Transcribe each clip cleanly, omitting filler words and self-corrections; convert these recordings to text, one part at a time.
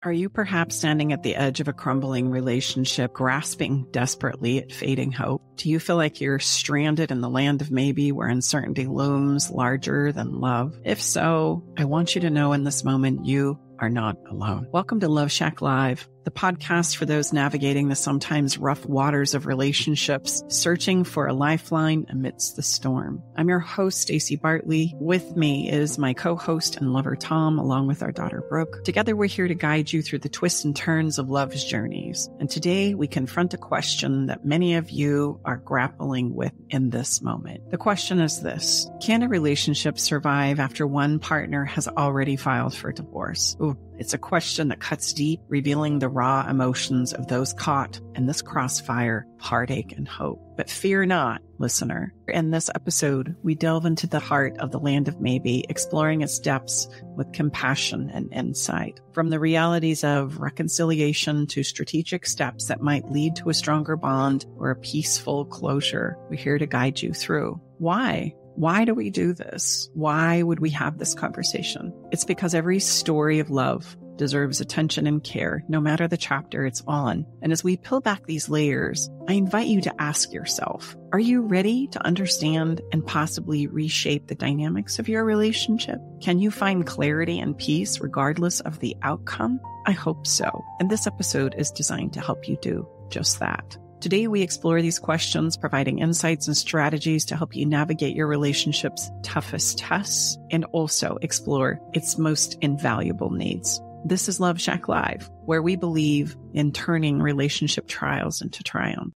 Are you perhaps standing at the edge of a crumbling relationship, grasping desperately at fading hope? Do you feel like you're stranded in the land of maybe, where uncertainty looms larger than love? If so, I want you to know in this moment you are not alone. Welcome to Love Shack Live, the podcast for those navigating the sometimes rough waters of relationships, searching for a lifeline amidst the storm. I'm your host, Staci Bartley. With me is my co-host and lover, Tom, along with our daughter, Brooke. Together, we're here to guide you through the twists and turns of love's journeys. And today, we confront a question that many of you are grappling with in this moment. The question is this: can a relationship survive after one partner has already filed for divorce? Ooh, it's a question that cuts deep, revealing the raw emotions of those caught in this crossfire, heartache and hope. But fear not, listener. In this episode, we delve into the heart of the land of maybe, exploring its depths with compassion and insight. From the realities of reconciliation to strategic steps that might lead to a stronger bond or a peaceful closure, we're here to guide you through. Why? Why do we do this? Why would we have this conversation? It's because every story of love deserves attention and care, no matter the chapter it's on. And as we peel back these layers, I invite you to ask yourself, are you ready to understand and possibly reshape the dynamics of your relationship? Can you find clarity and peace regardless of the outcome? I hope so. And this episode is designed to help you do just that. Today, we explore these questions, providing insights and strategies to help you navigate your relationship's toughest tests and also explore its most invaluable needs. This is Love Shack Live, where we believe in turning relationship trials into triumph.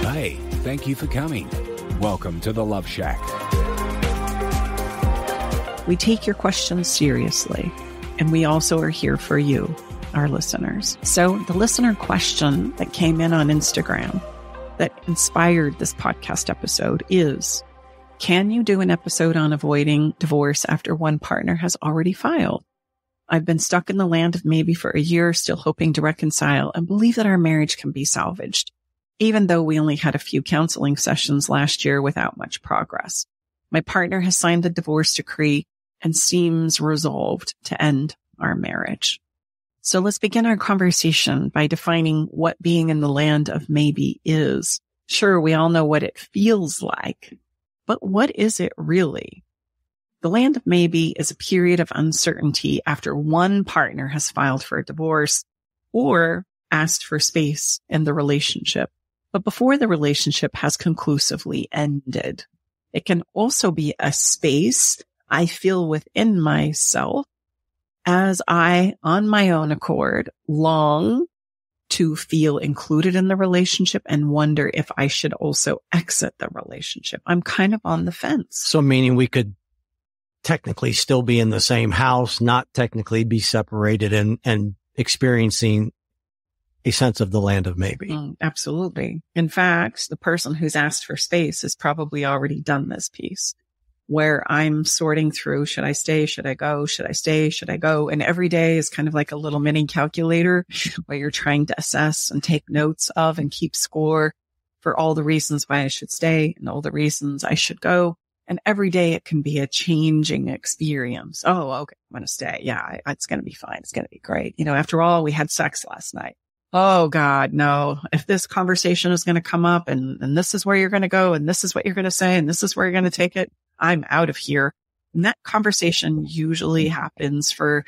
Hey, thank you for coming. Welcome to the Love Shack. We take your questions seriously, and we also are here for you, our listeners. So the listener question that came in on Instagram that inspired this podcast episode is, can you do an episode on avoiding divorce after one partner has already filed? I've been stuck in the land of maybe for a year, still hoping to reconcile and believe that our marriage can be salvaged, even though we only had a few counseling sessions last year without much progress. My partner has signed the divorce decree and seems resolved to end our marriage. So let's begin our conversation by defining what being in the land of maybe is. Sure, we all know what it feels like, but what is it really? The land of maybe is a period of uncertainty after one partner has filed for a divorce or asked for space in the relationship, but before the relationship has conclusively ended. It can also be a space I feel within myself as I, on my own accord, long to feel included in the relationship and wonder if I should also exit the relationship. I'm kind of on the fence. So meaning we could technically still be in the same house, not technically be separated and experiencing a sense of the land of maybe. Absolutely. In fact, the person who's asked for space has probably already done this piece, where I'm sorting through, should I stay? Should I go? Should I stay? Should I go? And every day is kind of like a little mini calculator where you're trying to assess and take notes of and keep score for all the reasons why I should stay and all the reasons I should go. And every day it can be a changing experience. Oh, okay, I'm going to stay. Yeah, it's going to be fine. It's going to be great. You know, after all, we had sex last night. Oh God, no. If this conversation is going to come up and this is where you're going to go and this is what you're going to say and this is where you're going to take it, I'm out of here. And that conversation usually happens for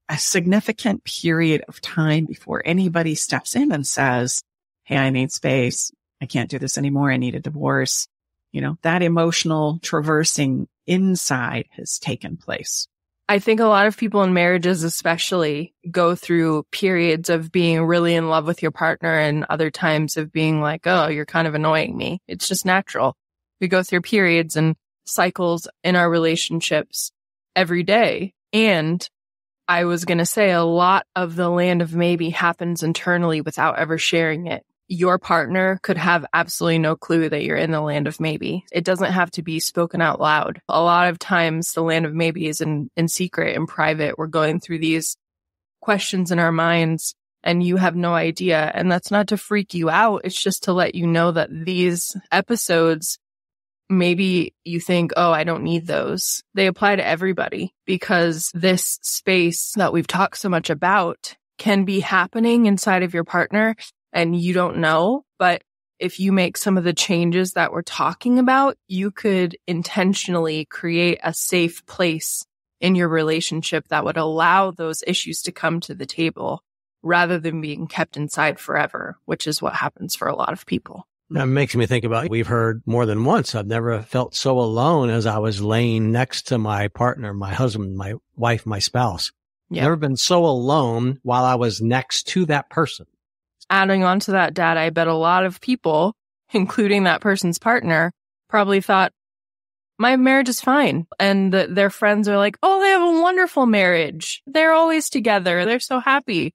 a significant period of time before anybody steps in and says, hey, I need space. I can't do this anymore. I need a divorce. You know, that emotional traversing inside has taken place. I think a lot of people in marriages especially go through periods of being really in love with your partner and other times of being like, oh, you're kind of annoying me. It's just natural. We go through periods and cycles in our relationships every day. And I was going to say a lot of the land of maybe happens internally without ever sharing it. Your partner could have absolutely no clue that you're in the land of maybe. It doesn't have to be spoken out loud. A lot of times the land of maybe is in secret and private. We're going through these questions in our minds and you have no idea. And that's not to freak you out. It's just to let you know that these episodes maybe you think, oh, I don't need those. They apply to everybody because this space that we've talked so much about can be happening inside of your partner and you don't know. But if you make some of the changes that we're talking about, you could intentionally create a safe place in your relationship that would allow those issues to come to the table rather than being kept inside forever, which is what happens for a lot of people. That makes me think about, we've heard more than once, I've never felt so alone as I was laying next to my partner, my husband, my wife, my spouse. Yeah. Never been so alone while I was next to that person. Adding on to that, Dad, I bet a lot of people, including that person's partner, probably thought, my marriage is fine. And their friends are like, oh, they have a wonderful marriage. They're always together. They're so happy.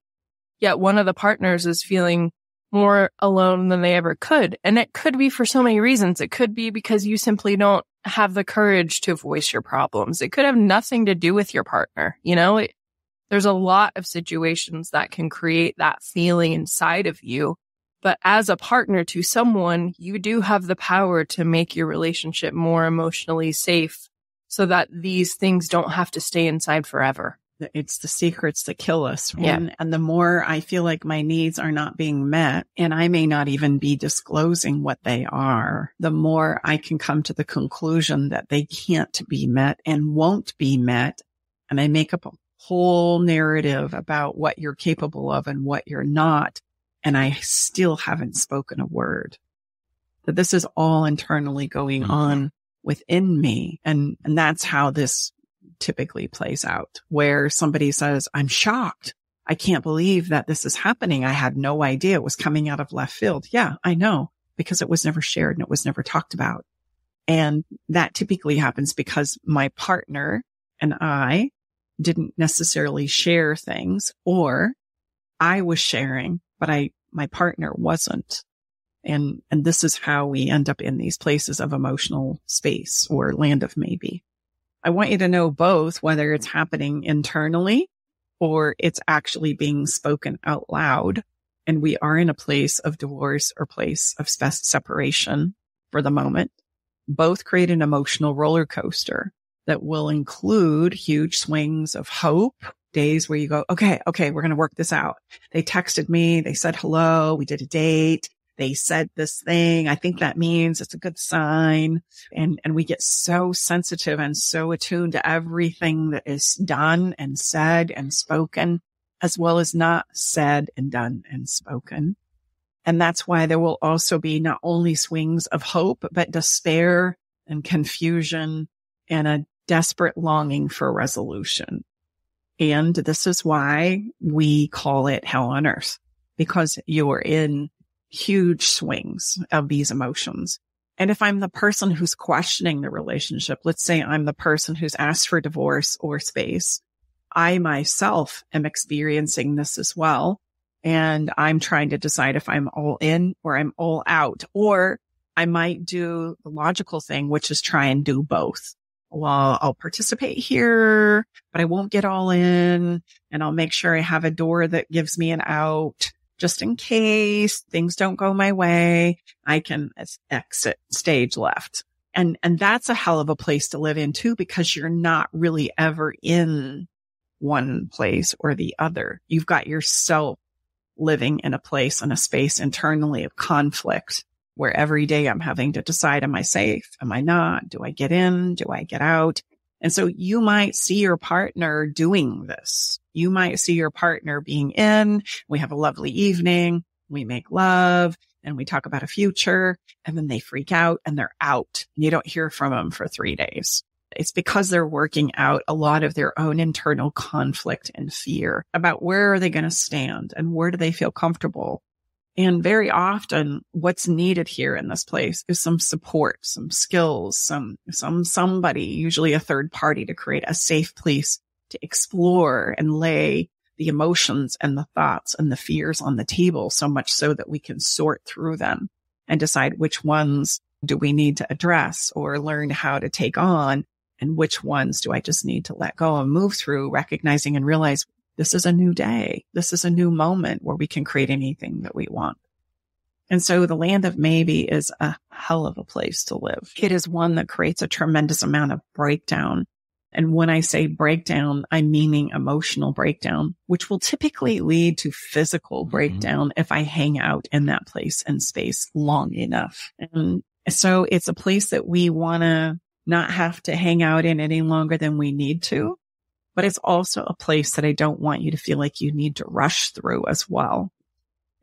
Yet one of the partners is feeling more alone than they ever could. And it could be for so many reasons. It could be because you simply don't have the courage to voice your problems. It could have nothing to do with your partner. There's a lot of situations that can create that feeling inside of you. But as a partner to someone, you do have the power to make your relationship more emotionally safe so that these things don't have to stay inside forever. It's the secrets that kill us. Yeah. And the more I feel like my needs are not being met, and I may not even be disclosing what they are, the more I can come to the conclusion that they can't be met and won't be met. And I make up a whole narrative about what you're capable of and what you're not. And I still haven't spoken a word. That this is all internally going on within me. And that's how this typically plays out, where somebody says, I'm shocked. I can't believe that this is happening. I had no idea it was coming out of left field. Yeah, I know, because it was never shared and it was never talked about. And that typically happens because my partner and I didn't necessarily share things, or I was sharing, but my partner wasn't. And this is how we end up in these places of emotional space or land of maybe. I want you to know both, whether it's happening internally or it's actually being spoken out loud. And we are in a place of divorce or place of separation for the moment. Both create an emotional roller coaster that will include huge swings of hope, days where you go, okay, we're going to work this out. They texted me. They said hello. We did a date. They said this thing. I think that means it's a good sign. And we get so sensitive and so attuned to everything that is done and said and spoken, as well as not said and done and spoken. And that's why there will also be not only swings of hope, but despair and confusion and a desperate longing for resolution. And this is why we call it hell on earth, because you're in huge swings of these emotions. And if I'm the person who's questioning the relationship, let's say I'm the person who's asked for divorce or space, I myself am experiencing this as well. And I'm trying to decide if I'm all in or I'm all out, or I might do the logical thing, which is try and do both. Well, I'll participate here, but I won't get all in, and I'll make sure I have a door that gives me an out. Just in case things don't go my way, I can exit stage left. And that's a hell of a place to live in too, because you're not really ever in one place or the other. You've got yourself living in a place and a space internally of conflict, where every day I'm having to decide, am I safe? Am I not? Do I get in? Do I get out? And so you might see your partner doing this. You might see your partner being in. We have a lovely evening. We make love and we talk about a future, and then they freak out and they're out. You don't hear from them for 3 days. It's because they're working out a lot of their own internal conflict and fear about where are they going to stand and where do they feel comfortable. And very often what's needed here in this place is some support, some skills, somebody, usually a third party, to create a safe place to explore and lay the emotions and the thoughts and the fears on the table, so much so that we can sort through them and decide which ones do we need to address or learn how to take on, and which ones do I just need to let go and move through, recognizing and realize this is a new day. This is a new moment where we can create anything that we want. And so the land of maybe is a hell of a place to live. It is one that creates a tremendous amount of breakdown. And when I say breakdown, I'm meaning emotional breakdown, which will typically lead to physical breakdown if I hang out in that place and space long enough. And so it's a place that we want to not have to hang out in any longer than we need to. But it's also a place that I don't want you to feel like you need to rush through as well.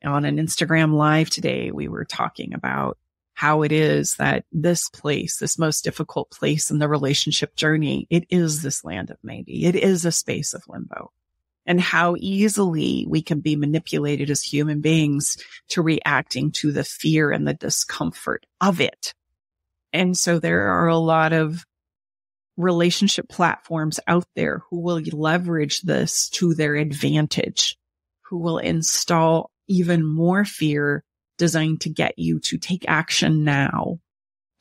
On an Instagram live today, we were talking about how it is that this place, this most difficult place in the relationship journey, it is this land of maybe. It is a space of limbo. And how easily we can be manipulated as human beings to reacting to the fear and the discomfort of it. And so there are a lot of relationship platforms out there who will leverage this to their advantage, who will install even more fear designed to get you to take action now.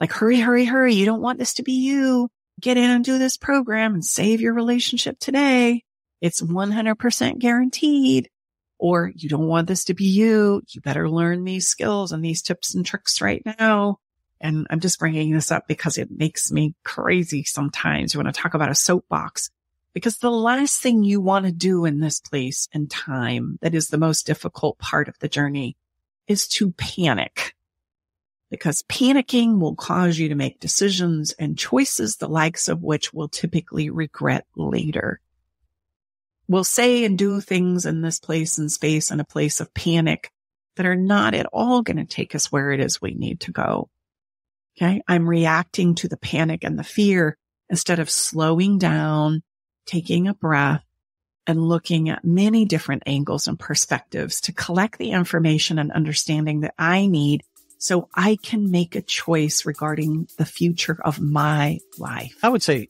Like, hurry, hurry, hurry. You don't want this to be you. Get in and do this program and save your relationship today. It's 100% guaranteed. Or you don't want this to be you. You better learn these skills and these tips and tricks right now. And I'm just bringing this up because it makes me crazy sometimes when I talk about a soapbox. Because the last thing you want to do in this place and time that is the most difficult part of the journey is to panic. Because panicking will cause you to make decisions and choices, the likes of which we'll typically regret later. We'll say and do things in this place and space in a place of panic that are not at all going to take us where it is we need to go. Okay. I'm reacting to the panic and the fear instead of slowing down, taking a breath, and looking at many different angles and perspectives to collect the information and understanding that I need so I can make a choice regarding the future of my life. I would say,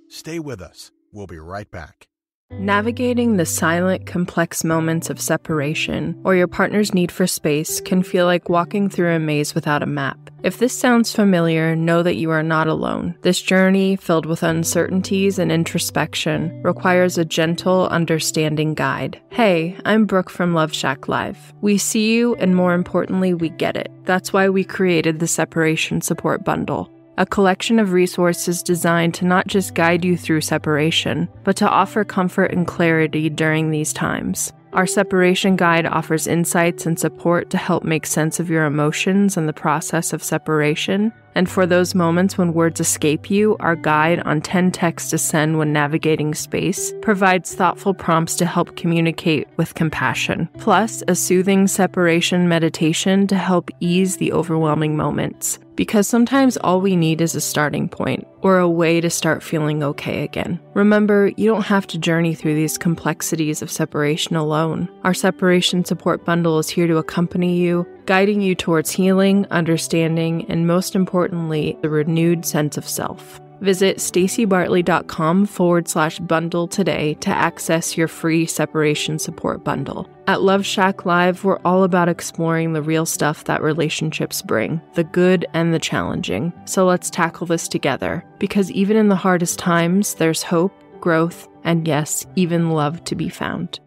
stay with us. We'll be right back. Navigating the silent, complex moments of separation or your partner's need for space can feel like walking through a maze without a map. If this sounds familiar, know that you are not alone. This journey, filled with uncertainties and introspection, requires a gentle, understanding guide. Hey, I'm Brooke from Love Shack Live. We see you, and more importantly, we get it. That's why we created the Separation Support Bundle. A collection of resources designed to not just guide you through separation, but to offer comfort and clarity during these times. Our separation guide offers insights and support to help make sense of your emotions and the process of separation. And for those moments when words escape you, our guide on 10 texts to send when navigating space provides thoughtful prompts to help communicate with compassion. Plus, a soothing separation meditation to help ease the overwhelming moments. Because sometimes all we need is a starting point or a way to start feeling okay again. Remember, you don't have to journey through these complexities of separation alone. Our separation support bundle is here to accompany you, guiding you towards healing, understanding, and most importantly, the renewed sense of self. Visit stacibartley.com/bundle today to access your free separation support bundle. At Love Shack Live, we're all about exploring the real stuff that relationships bring, the good and the challenging. So let's tackle this together, because even in the hardest times, there's hope, growth, and yes, even love to be found.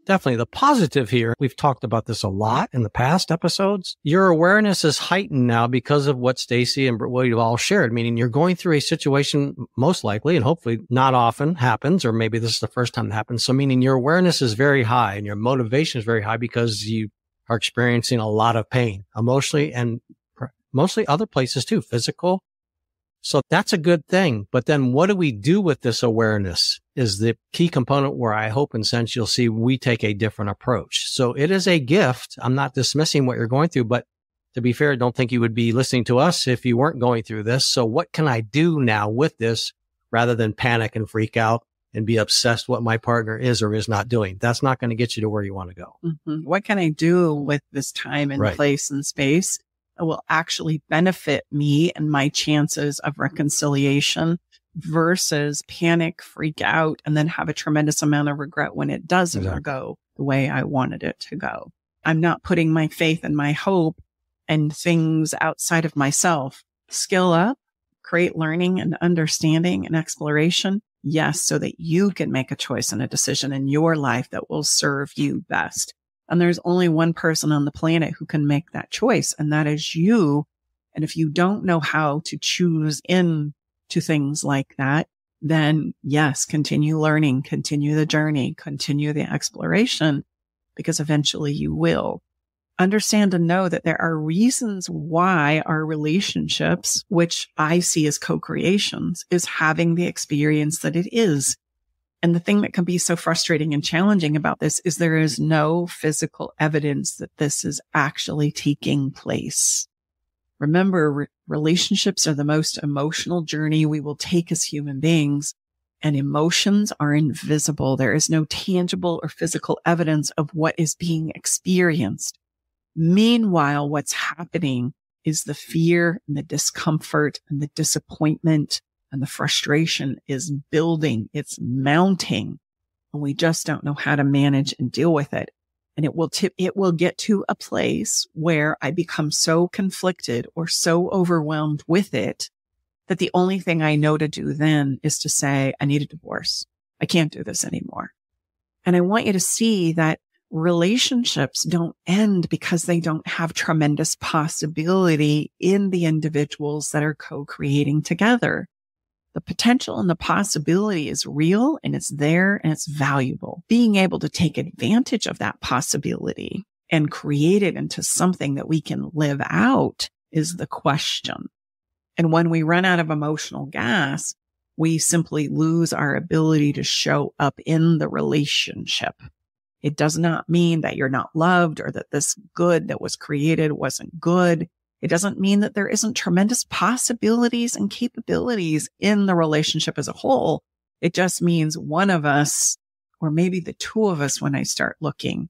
definitely the positive here. We've talked about this a lot in the past episodes. Your awareness is heightened now because of what Staci and what you've all shared, meaning you're going through a situation most likely and hopefully not often happens, or maybe this is the first time it happens. So meaning your awareness is very high and your motivation is very high because you are experiencing a lot of pain emotionally and mostly other places too, physical. So that's a good thing. But then what do we do with this awareness is the key component where I hope and sense you'll see we take a different approach. So it is a gift. I'm not dismissing what you're going through, but to be fair, I don't think you would be listening to us if you weren't going through this. So what can I do now with this rather than panic and freak out and be obsessed what my partner is or is not doing? That's not going to get you to where you want to go. Mm-hmm. What can I do with this time and place and space that will actually benefit me and my chances of reconciliation versus panic, freak out, and then have a tremendous amount of regret when it doesn't go the way I wanted it to go. I'm not putting my faith and my hope and things outside of myself. Skill up, create learning and understanding and exploration. Yes, so that you can make a choice and a decision in your life that will serve you best. And there's only one person on the planet who can make that choice, and that is you. And if you don't know how to choose into things like that, then yes, continue learning, continue the journey, continue the exploration, because eventually you will. Understand and know that there are reasons why our relationships, which I see as co-creations, is having the experience that it is. And the thing that can be so frustrating and challenging about this is there is no physical evidence that this is actually taking place. Remember, relationships are the most emotional journey we will take as human beings, and emotions are invisible. There is no tangible or physical evidence of what is being experienced. Meanwhile, what's happening is the fear and the discomfort and the disappointment and the frustration is building. It's mounting, and we just don't know how to manage and deal with it. And it will get to a place where I become so conflicted or so overwhelmed with it that the only thing I know to do then is to say, I need a divorce. I can't do this anymore. And I want you to see that relationships don't end because they don't have tremendous possibility in the individuals that are co-creating together. The potential and the possibility is real, and it's there, and it's valuable. Being able to take advantage of that possibility and create it into something that we can live out is the question. And when we run out of emotional gas, we simply lose our ability to show up in the relationship. It does not mean that you're not loved or that this good that was created wasn't good. It doesn't mean that there isn't tremendous possibilities and capabilities in the relationship as a whole. It just means one of us, or maybe the two of us when I start looking,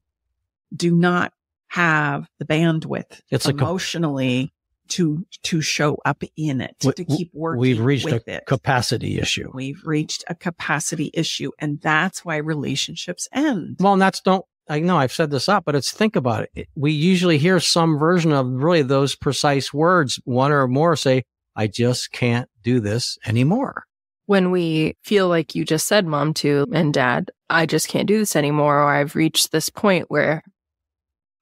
do not have the bandwidth emotionally to show up in it, to keep working with it. We've reached a capacity issue. We've reached a capacity issue, and that's why relationships end. Well, and I know I've said this up, but think about it. We usually hear some version of really those precise words, one or more say, I just can't do this anymore. When we feel like you just said, Mom, too, and Dad, I just can't do this anymore, or I've reached this point where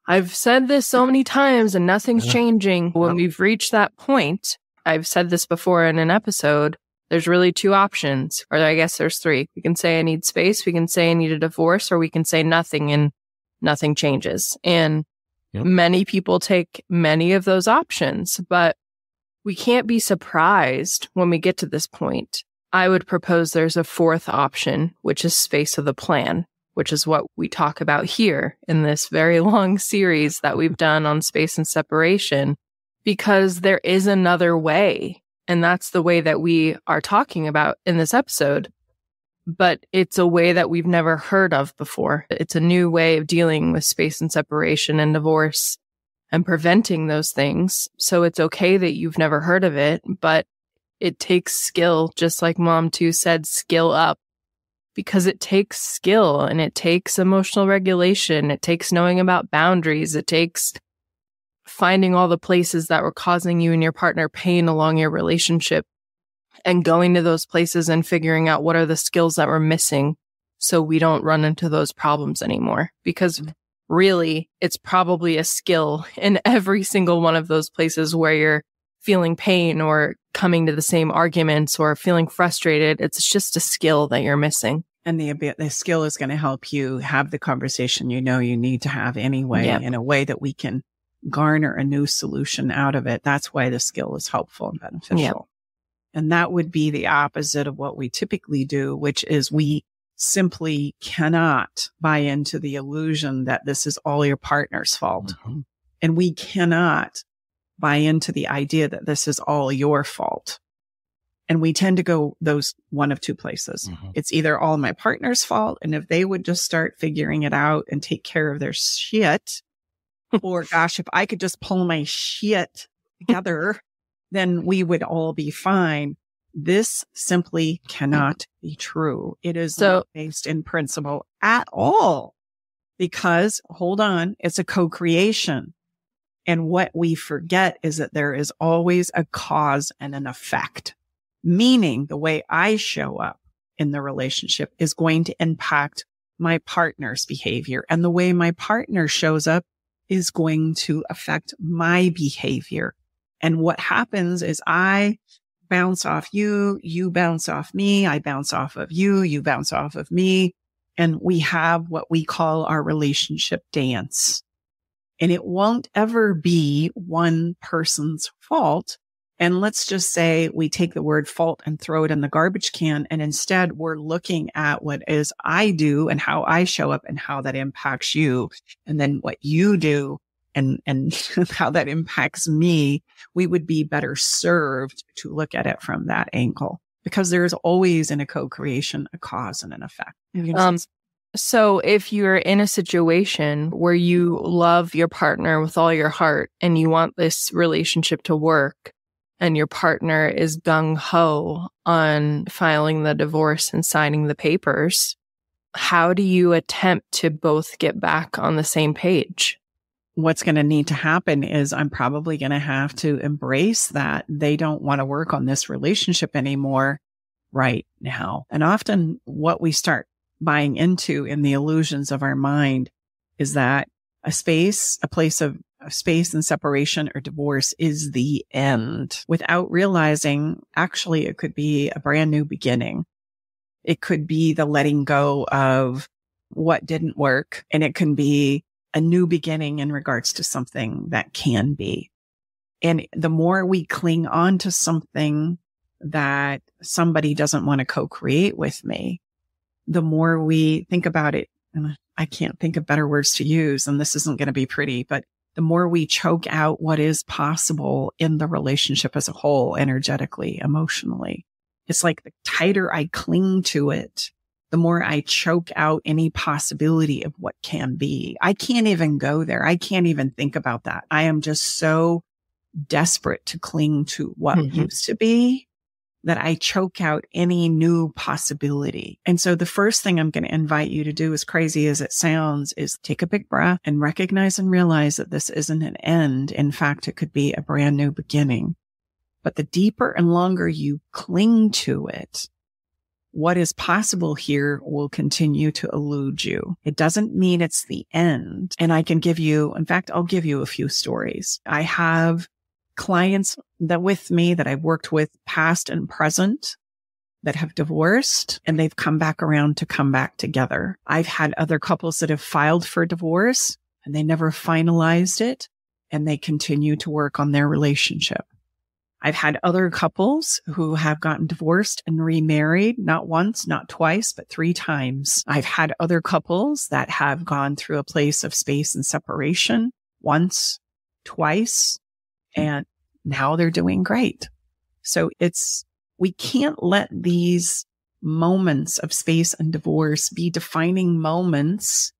I've said this so many times and nothing's changing. When we've reached that point, I've said this before in an episode, there's really two options, or I guess there's three. We can say I need space, we can say I need a divorce, or we can say nothing and nothing changes. And many people take many of those options, but we can't be surprised when we get to this point. I would propose there's a fourth option, which is space of the plan, which is what we talk about here in this very long series that we've done on space and separation, because there is another way. And that's the way that we are talking about in this episode. But it's a way that we've never heard of before. It's a new way of dealing with space and separation and divorce and preventing those things. So it's okay that you've never heard of it, but it takes skill, just like Mom too said, skill up. Because it takes skill and it takes emotional regulation. It takes knowing about boundaries. It takes finding all the places that were causing you and your partner pain along your relationship and going to those places and figuring out what are the skills that we're missing so we don't run into those problems anymore. Because really, it's probably a skill in every single one of those places where you're feeling pain or coming to the same arguments or feeling frustrated. It's just a skill that you're missing. And the skill is going to help you have the conversation you know you need to have anyway, in a way that we can garner a new solution out of it. That's why the skill is helpful and beneficial. Yep. And that would be the opposite of what we typically do, which is we simply cannot buy into the illusion that this is all your partner's fault. Mm-hmm. And we cannot buy into the idea that this is all your fault. And we tend to go those one of two places. Mm-hmm. It's either all my partner's fault, and if they would just start figuring it out and take care of their shit, or gosh, if I could just pull my shit together, then we would all be fine. This simply cannot be true. It is not based in principle at all, because hold on, it's a co-creation. And what we forget is that there is always a cause and an effect. Meaning the way I show up in the relationship is going to impact my partner's behavior. And the way my partner shows up is going to affect my behavior. And what happens is I bounce off you, you bounce off me, I bounce off of you, you bounce off of me. And we have what we call our relationship dance. And it won't ever be one person's fault. And let's just say we take the word fault and throw it in the garbage can. And instead we're looking at what is I do and how I show up and how that impacts you. And then what you do and how that impacts me. We would be better served to look at it from that angle, because there is always in a co-creation, a cause and an effect. So if you're in a situation where you love your partner with all your heart and you want this relationship to work, and your partner is gung-ho on filing the divorce and signing the papers, how do you attempt to both get back on the same page? What's going to need to happen is I'm probably going to have to embrace that they don't want to work on this relationship anymore right now. And often what we start buying into in the illusions of our mind is that a place of space and separation or divorce is the end, without realizing actually it could be a brand new beginning. It could be the letting go of what didn't work, and it can be a new beginning in regards to something that can be. And the more we cling on to something that somebody doesn't want to co-create with me, the more we think about it, and I can't think of better words to use, and this isn't going to be pretty, but the more we choke out what is possible in the relationship as a whole, energetically, emotionally. It's like the tighter I cling to it, the more I choke out any possibility of what can be. I can't even go there. I can't even think about that. I am just so desperate to cling to what used to be that I choke out any new possibility. And so the first thing I'm going to invite you to do, as crazy as it sounds, is take a big breath and recognize and realize that this isn't an end. In fact, it could be a brand new beginning. But the deeper and longer you cling to it, what is possible here will continue to elude you. It doesn't mean it's the end. And I can give you, in fact, I'll give you a few stories. I have clients that with me that I've worked with past and present that have divorced, and they've come back around to come back together. I've had other couples that have filed for divorce and they never finalized it, and they continue to work on their relationship. I've had other couples who have gotten divorced and remarried, not once, not twice, but 3 times. I've had other couples that have gone through a place of space and separation once, twice, and now they're doing great. So we can't let these moments of space and divorce be defining moments.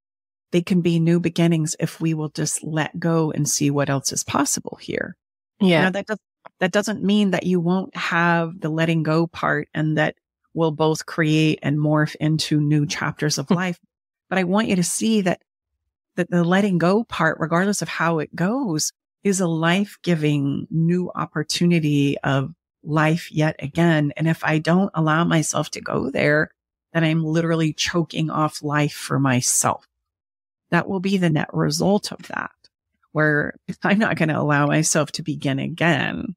They can be new beginnings if we will just let go and see what else is possible here. Yeah. Now, that doesn't mean that you won't have the letting go part and that we'll both create and morph into new chapters of life. But I want you to see that the letting go part, regardless of how it goes, is a life-giving new opportunity of life yet again. And if I don't allow myself to go there, then I'm literally choking off life for myself. That will be the net result of that, where I'm not going to allow myself to begin again.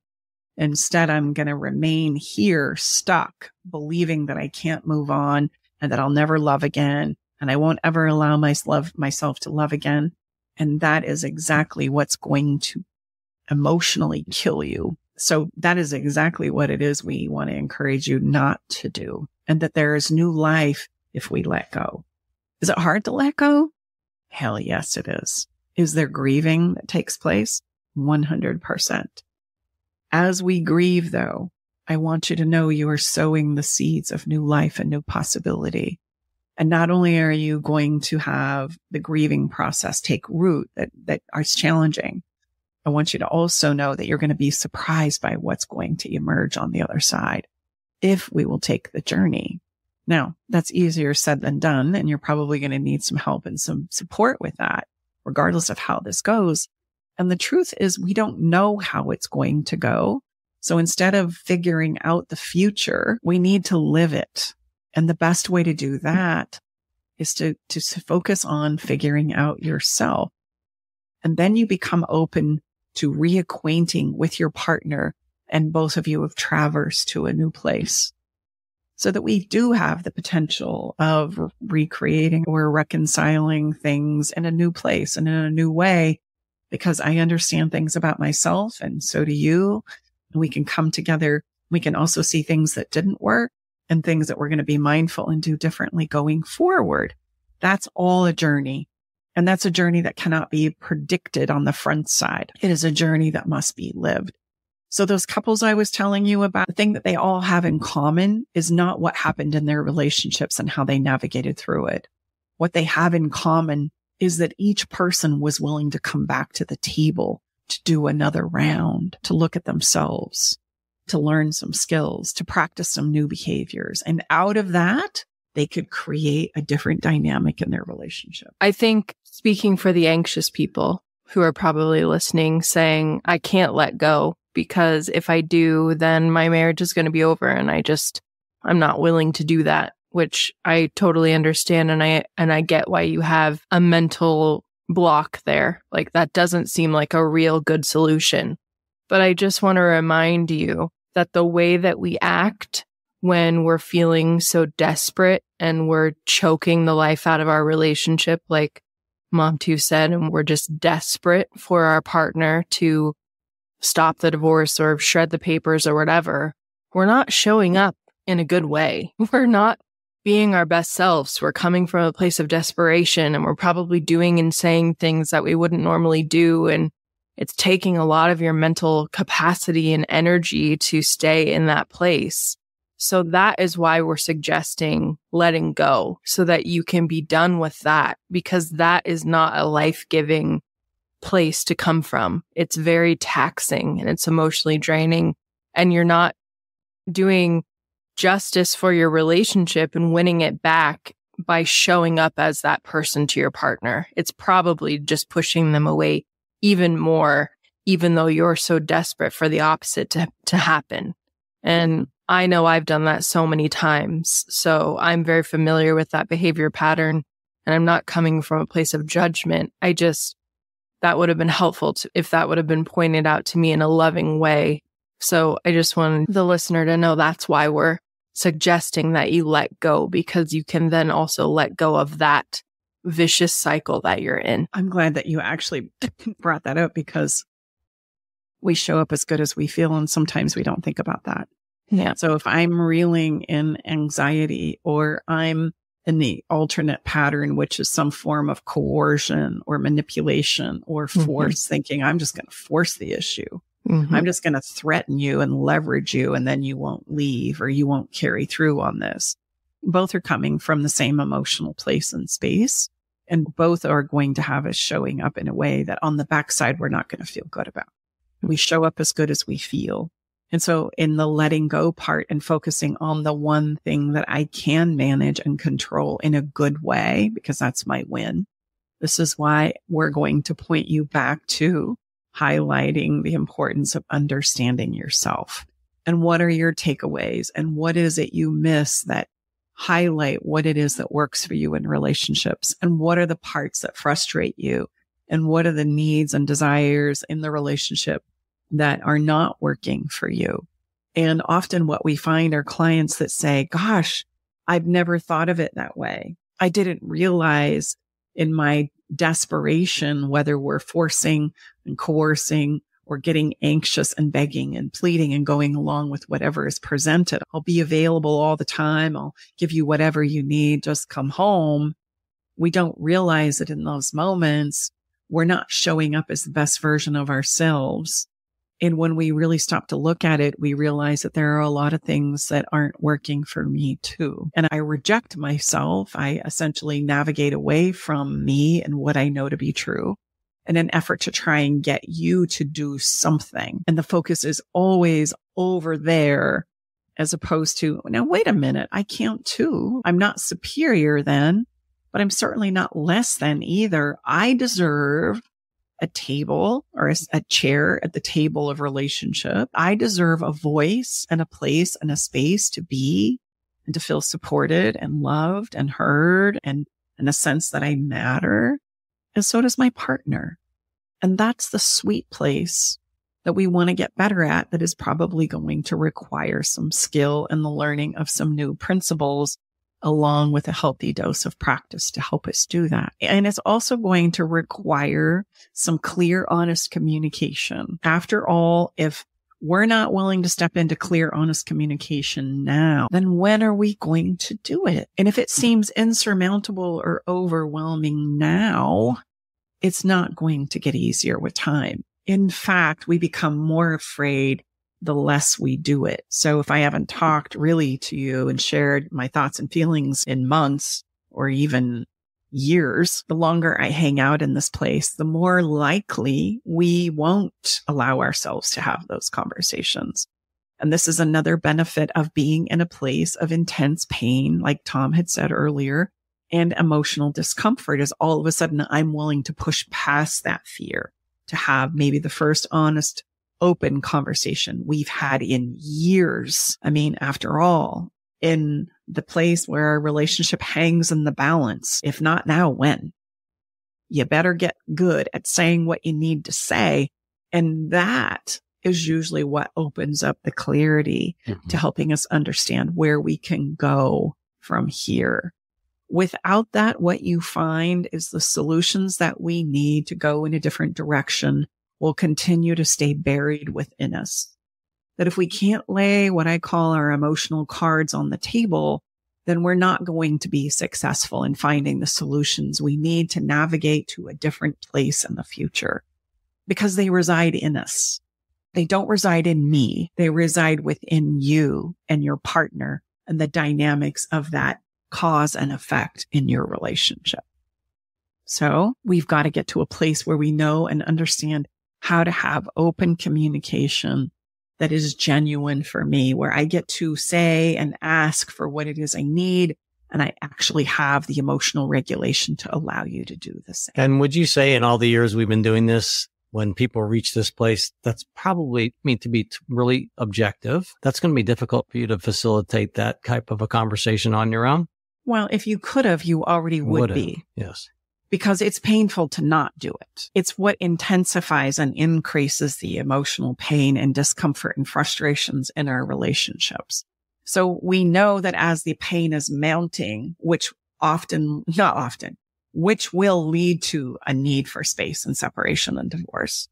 Instead, I'm going to remain here stuck, believing that I can't move on and that I'll never love again. And I won't ever allow myself to love again. And that is exactly what's going to emotionally kill you. So that is exactly what it is we want to encourage you not to do. And that there is new life if we let go. Is it hard to let go? Hell yes, it is. Is there grieving that takes place? 100%. As we grieve, though, I want you to know you are sowing the seeds of new life and new possibility. And not only are you going to have the grieving process take root that is challenging, I want you to also know that you're going to be surprised by what's going to emerge on the other side if we will take the journey. Now, that's easier said than done, and you're probably going to need some help and some support with that, regardless of how this goes. And the truth is we don't know how it's going to go. So instead of figuring out the future, we need to live it. And the best way to do that is to focus on figuring out yourself. And then you become open to reacquainting with your partner, and both of you have traversed to a new place, so that we do have the potential of recreating or reconciling things in a new place and in a new way, because I understand things about myself and so do you. And we can come together. We can also see things that didn't work and things that we're going to be mindful and do differently going forward. That's all a journey. And that's a journey that cannot be predicted on the front side. It is a journey that must be lived. So those couples I was telling you about, the thing that they all have in common is not what happened in their relationships and how they navigated through it. What they have in common is that each person was willing to come back to the table, to do another round, to look at themselves, to learn some skills, to practice some new behaviors. And out of that, they could create a different dynamic in their relationship. I think, speaking for the anxious people who are probably listening, saying, I can't let go, because if I do, then my marriage is going to be over. And I'm not willing to do that, which I totally understand. And I get why you have a mental block there. Like, that doesn't seem like a real good solution. But I just want to remind you that the way that we act when we're feeling so desperate and we're choking the life out of our relationship, like Mom 2 said, and we're just desperate for our partner to stop the divorce or shred the papers or whatever, we're not showing up in a good way. We're not being our best selves. We're coming from a place of desperation, and we're probably doing and saying things that we wouldn't normally do. And it's taking a lot of your mental capacity and energy to stay in that place. So that is why we're suggesting letting go, so that you can be done with that, because that is not a life-giving place to come from. It's very taxing and it's emotionally draining, and you're not doing justice for your relationship and winning it back by showing up as that person to your partner. It's probably just pushing them away even more, even though you're so desperate for the opposite to happen. And I know I've done that so many times. So I'm very familiar with that behavior pattern, and I'm not coming from a place of judgment. That would have been helpful if that would have been pointed out to me in a loving way. So I just wanted the listener to know that's why we're suggesting that you let go, because you can then also let go of that vicious cycle that you're in. I'm glad that you actually brought that up, because we show up as good as we feel, and sometimes we don't think about that. Yeah. So if I'm reeling in anxiety, or I'm in the alternate pattern, which is some form of coercion or manipulation or force, thinking I'm just going to force the issue. I'm just going to threaten you and leverage you, and then you won't leave or you won't carry through on this. Both are coming from the same emotional place and space, and both are going to have us showing up in a way that on the backside, we're not going to feel good about. We show up as good as we feel. And so in the letting go part and focusing on the one thing that I can manage and control in a good way, because that's my win. This is why we're going to point you back to highlighting the importance of understanding yourself. And what are your takeaways? And what is it you miss that highlight what it is that works for you in relationships? And what are the parts that frustrate you? And what are the needs and desires in the relationship that are not working for you? And often what we find are clients that say, gosh, I've never thought of it that way. I didn't realize in my desperation, whether we're forcing and coercing or getting anxious and begging and pleading and going along with whatever is presented. I'll be available all the time. I'll give you whatever you need. Just come home. We don't realize that in those moments, we're not showing up as the best version of ourselves. And when we really stop to look at it, we realize that there are a lot of things that aren't working for me too. And I reject myself. I essentially navigate away from me and what I know to be true in an effort to try and get you to do something. And the focus is always over there, as opposed to, now, wait a minute, I can't too. I'm not superior then, but I'm certainly not less than either. I deserve a table or a chair at the table of relationship. I deserve a voice and a place and a space to be and to feel supported and loved and heard and in a sense that I matter. And so does my partner. And that's the sweet place that we want to get better at, that is probably going to require some skill and the learning of some new principles, along with a healthy dose of practice to help us do that. And it's also going to require some clear, honest communication. After all, if we're not willing to step into clear, honest communication now, then when are we going to do it? And if it seems insurmountable or overwhelming now, it's not going to get easier with time. In fact, we become more afraid the less we do it. So if I haven't talked really to you and shared my thoughts and feelings in months or even years, the longer I hang out in this place, the more likely we won't allow ourselves to have those conversations. And this is another benefit of being in a place of intense pain, like Tom had said earlier, and emotional discomfort, is all of a sudden I'm willing to push past that fear to have maybe the first honest, open conversation we've had in years. I mean, after all, in the place where our relationship hangs in the balance, if not now, when? You better get good at saying what you need to say. And that is usually what opens up the clarity to helping us understand where we can go from here. Without that, what you find is the solutions that we need to go in a different direction will continue to stay buried within us. That if we can't lay what I call our emotional cards on the table, then we're not going to be successful in finding the solutions we need to navigate to a different place in the future, because they reside in us. They don't reside in me. They reside within you and your partner and the dynamics of that cause and effect in your relationship. So we've got to get to a place where we know and understand how to have open communication that is genuine for me, where I get to say and ask for what it is I need, and I actually have the emotional regulation to allow you to do the same. And would you say in all the years we've been doing this, when people reach this place, that's probably, to be really objective, that's going to be difficult for you to facilitate that type of a conversation on your own? Well, if you could have, you already would be. Yes. Because it's painful to not do it. It's what intensifies and increases the emotional pain and discomfort and frustrations in our relationships. So we know that as the pain is mounting, which will lead to a need for space and separation and divorce,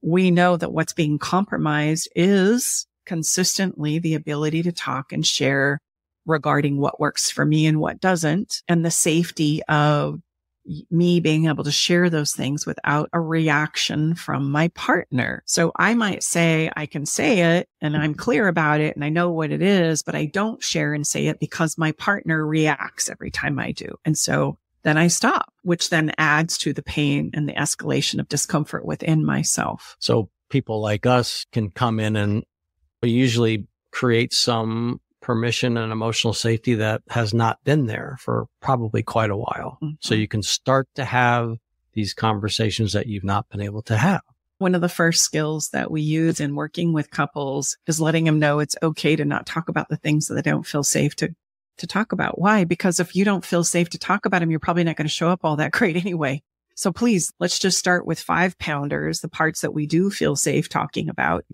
we know that what's being compromised is consistently the ability to talk and share regarding what works for me and what doesn't, and the safety of me being able to share those things without a reaction from my partner. So I might say, I can say it and I'm clear about it and I know what it is, but I don't share and say it because my partner reacts every time I do. And so then I stop, which then adds to the pain and the escalation of discomfort within myself. So people like us can come in and usually create some permission and emotional safety that has not been there for probably quite a while. So you can start to have these conversations that you've not been able to have. One of the first skills that we use in working with couples is letting them know it's okay to not talk about the things that they don't feel safe to talk about. Why? Because if you don't feel safe to talk about them, you're probably not going to show up all that great anyway. So please, let's just start with 5-pounders, the parts that we do feel safe talking about.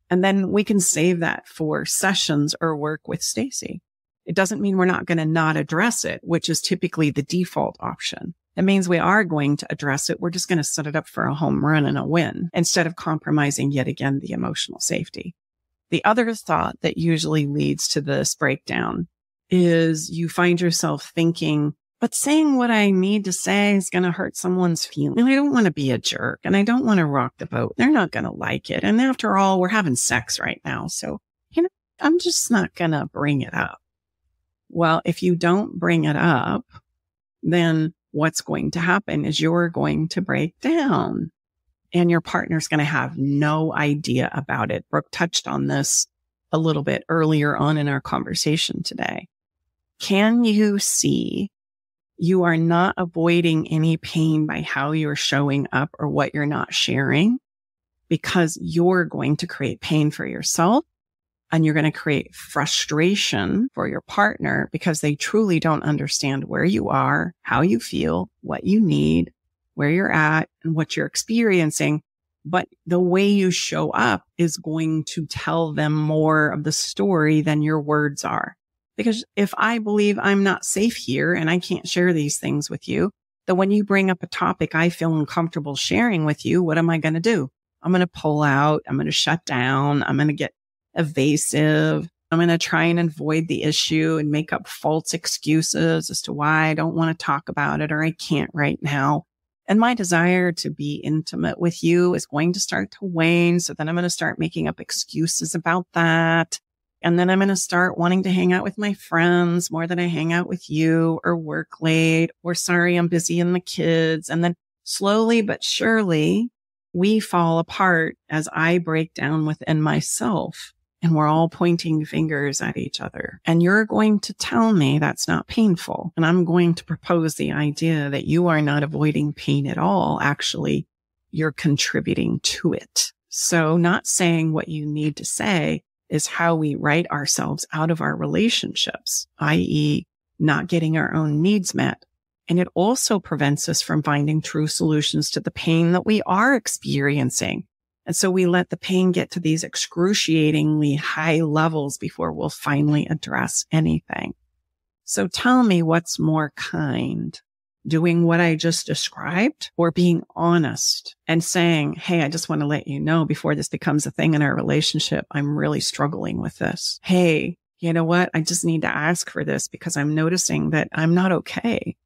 And then we can save that for sessions or work with Staci. It doesn't mean we're not going to not address it, which is typically the default option. It means we are going to address it. We're just going to set it up for a home run and a win instead of compromising yet again the emotional safety. The other thought that usually leads to this breakdown is you find yourself thinking, but saying what I need to say is going to hurt someone's feelings. I don't want to be a jerk and I don't want to rock the boat. They're not going to like it. And after all, we're having sex right now. So, I'm just not going to bring it up. Well, if you don't bring it up, then what's going to happen is you're going to break down and your partner's going to have no idea about it. Brooke touched on this a little bit earlier on in our conversation today. Can you see you are not avoiding any pain by how you're showing up or what you're not sharing, because you're going to create pain for yourself And you're going to create frustration for your partner because they truly don't understand where you are, how you feel, what you need, where you're at, and what you're experiencing. But the way you show up is going to tell them more of the story than your words are. Because if I believe I'm not safe here and I can't share these things with you, then when you bring up a topic I feel uncomfortable sharing with you, what am I going to do? I'm going to pull out. I'm going to shut down. I'm going to get evasive. I'm going to try and avoid the issue and make up false excuses as to why I don't want to talk about it or I can't right now. And my desire to be intimate with you is going to start to wane. So then I'm going to start making up excuses about that. And then I'm going to start wanting to hang out with my friends more than I hang out with you, or work late, or sorry, I'm busy in the kids. And then slowly but surely we fall apart as I break down within myself. And we're all pointing fingers at each other. And you're going to tell me that's not painful. And I'm going to propose the idea that you are not avoiding pain at all. Actually, you're contributing to it. So not saying what you need to say is how we write ourselves out of our relationships, i.e. not getting our own needs met. And it also prevents us from finding true solutions to the pain that we are experiencing. And so we let the pain get to these excruciatingly high levels before we'll finally address anything. So tell me what's more kind, doing what I just described, or being honest and saying, hey, I just want to let you know before this becomes a thing in our relationship, I'm really struggling with this. Hey, you know what? I just need to ask for this because I'm noticing that I'm not okay.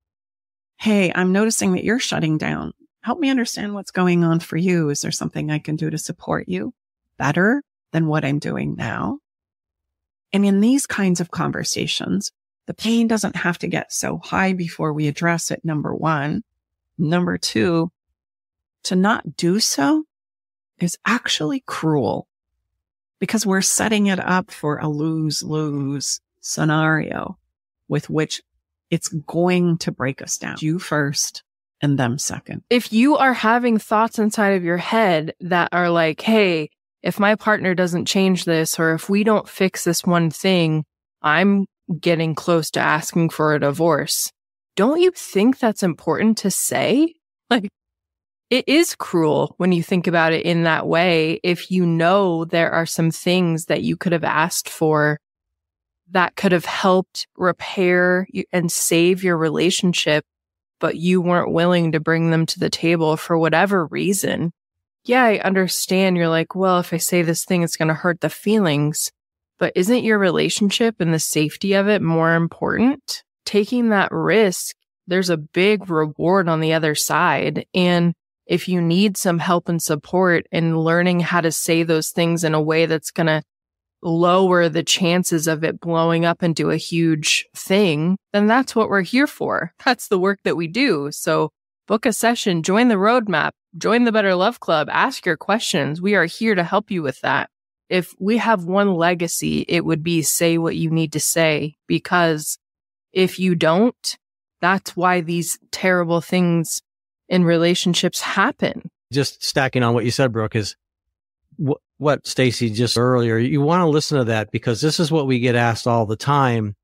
Hey, I'm noticing that you're shutting down. Help me understand what's going on for you. Is there something I can do to support you better than what I'm doing now? And in these kinds of conversations, the pain doesn't have to get so high before we address it, number one. Number two, to not do so is actually cruel because we're setting it up for a lose-lose scenario with which it's going to break us down. You first. And them second. If you are having thoughts inside of your head that are like, hey, if my partner doesn't change this, or if we don't fix this one thing, I'm getting close to asking for a divorce. Don't you think that's important to say? Like, it is cruel when you think about it in that way. If you know there are some things that you could have asked for that could have helped repair and save your relationship, but you weren't willing to bring them to the table for whatever reason. Yeah, I understand. You're like, well, if I say this thing, it's going to hurt the feelings. But isn't your relationship and the safety of it more important? Taking that risk, there's a big reward on the other side. And if you need some help and support in learning how to say those things in a way that's going to lower the chances of it blowing up into a huge thing, then that's what we're here for. That's the work that we do. So book a session, join the roadmap, join the Better Love Club, ask your questions. We are here to help you with that. If we have one legacy, it would be say what you need to say, because if you don't, that's why these terrible things in relationships happen. Just stacking on what you said, Brooke, is what Staci just earlier, you want to listen to that because this is what we get asked all the time.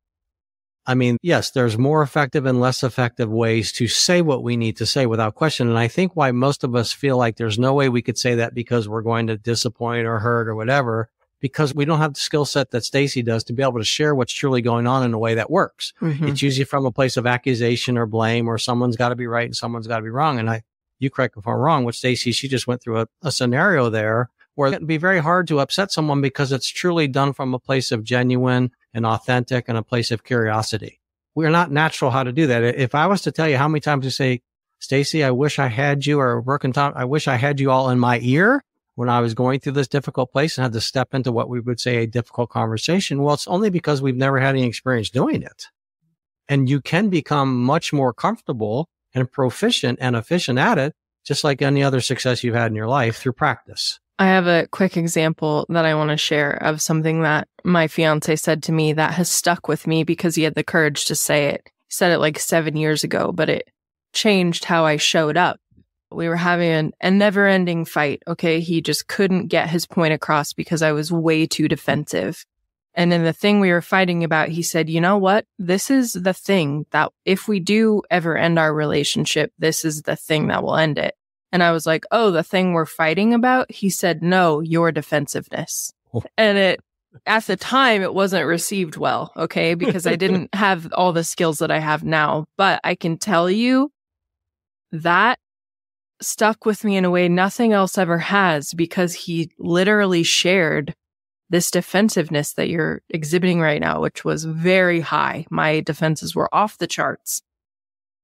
I mean, yes, there's more effective and less effective ways to say what we need to say without question. And I think why most of us feel like there's no way we could say that because we're going to disappoint or hurt or whatever, because we don't have the skill set that Staci does to be able to share what's truly going on in a way that works. Mm-hmm. It's usually from a place of accusation or blame, or someone's got to be right and someone's got to be wrong. And you correct me if I'm wrong, with Staci, she just went through a scenario there where it can be very hard to upset someone because it's truly done from a place of genuine and authentic and a place of curiosity. We're not natural how to do that. If I was to tell you how many times you say, Staci, I wish I had you, or Brooke and Tom, I wish I had you all in my ear when I was going through this difficult place and had to step into what we would say a difficult conversation. Well, it's only because we've never had any experience doing it. And you can become much more comfortable and proficient and efficient at it, just like any other success you've had in your life through practice. I have a quick example that I want to share of something that my fiance said to me that has stuck with me because he had the courage to say it. He said it like 7 years ago, but it changed how I showed up. We were having a never-ending fight, okay? He just couldn't get his point across because I was way too defensive. And then the thing we were fighting about, he said, you know what? This is the thing that if we do ever end our relationship, this is the thing that will end it. And I was like, oh, the thing we're fighting about? He said, no, your defensiveness. Oh. And at the time, it wasn't received well, okay? Because I didn't have all the skills that I have now. But I can tell you that stuck with me in a way nothing else ever has, because he literally shared this defensiveness that you're exhibiting right now, which was very high. My defenses were off the charts.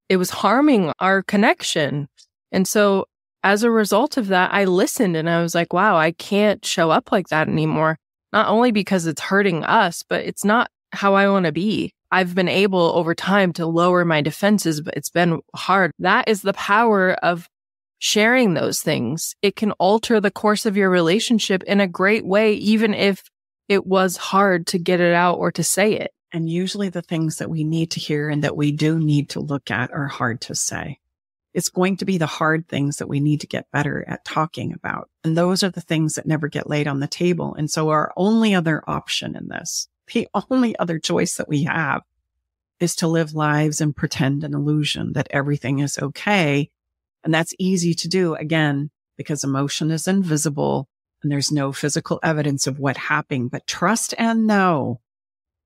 It was harming our connection. And so as a result of that, I listened and I was like, wow, I can't show up like that anymore. Not only because it's hurting us, but it's not how I want to be. I've been able over time to lower my defenses, but it's been hard. That is the power of sharing those things. It can alter the course of your relationship in a great way, even if it was hard to get it out or to say it. And usually the things that we need to hear and that we do need to look at are hard to say. It's going to be the hard things that we need to get better at talking about. And those are the things that never get laid on the table. And so our only other option in this, the only other choice that we have, is to live lives and pretend an illusion that everything is okay. And that's easy to do, again, because emotion is invisible and there's no physical evidence of what happened. But trust and know